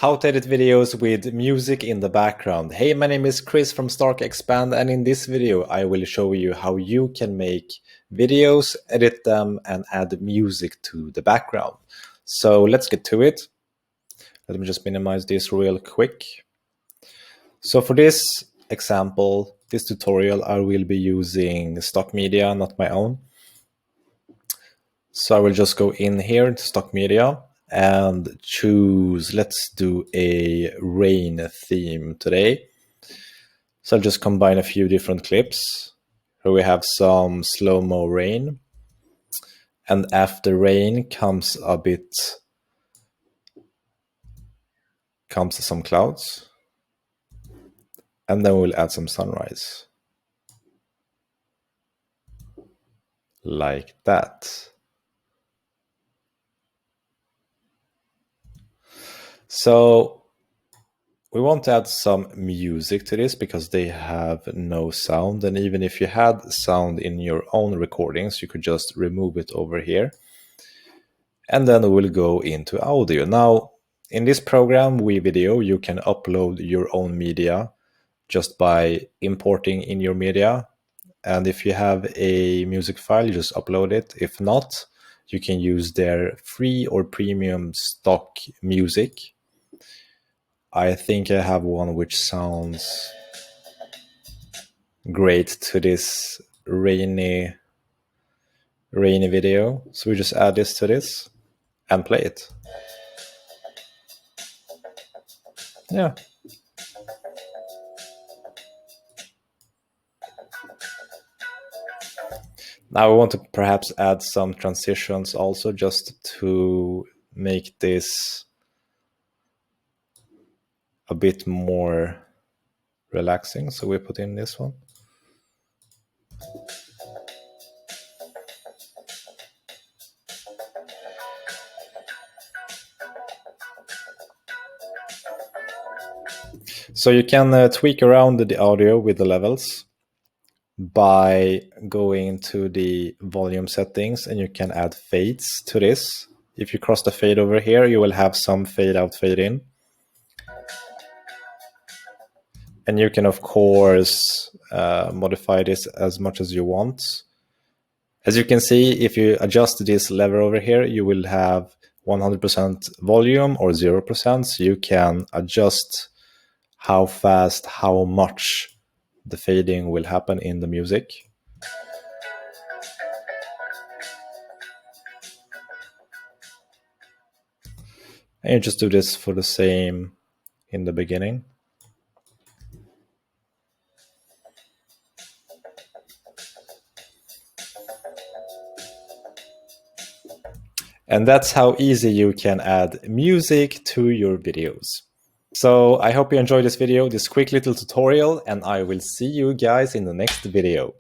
How to edit videos with music in the background. Hey, my name is Chris from Stark Expand, and in this video I will show you how you can make videos, edit them, and add music to the background. So let's get to it. Let me just minimize this real quick. So for this example, this tutorial, I will be using stock media, not my own. So I will just go in here into stock media and choose, let's do a rain theme today. So I'll just combine a few different clips. Here we have some slow-mo rain. And after rain comes some clouds. And then we'll add some sunrise. Like that. So we want to add some music to this because they have no sound. And even if you had sound in your own recordings, you could just remove it over here. And then we'll go into audio. Now, in this program, WeVideo, you can upload your own media just by importing in your media. And if you have a music file, you just upload it. If not, you can use their free or premium stock music. I think I have one which sounds great to this rainy video. So we just add this to this and play it. Yeah. Now we want to perhaps add some transitions also, just to make this a bit more relaxing. So we put in this one. So you can tweak around the audio with the levels by going to the volume settings, and you can add fades to this. If you cross the fade over here, you will have some fade out, fade in. And you can, of course, modify this as much as you want. As you can see, if you adjust this lever over here, you will have 100% volume or 0%. So you can adjust how fast, how much the fading will happen in the music. And you just do this for the same in the beginning. And that's how easy you can add music to your videos. So I hope you enjoyed this video, this quick little tutorial, and I will see you guys in the next video.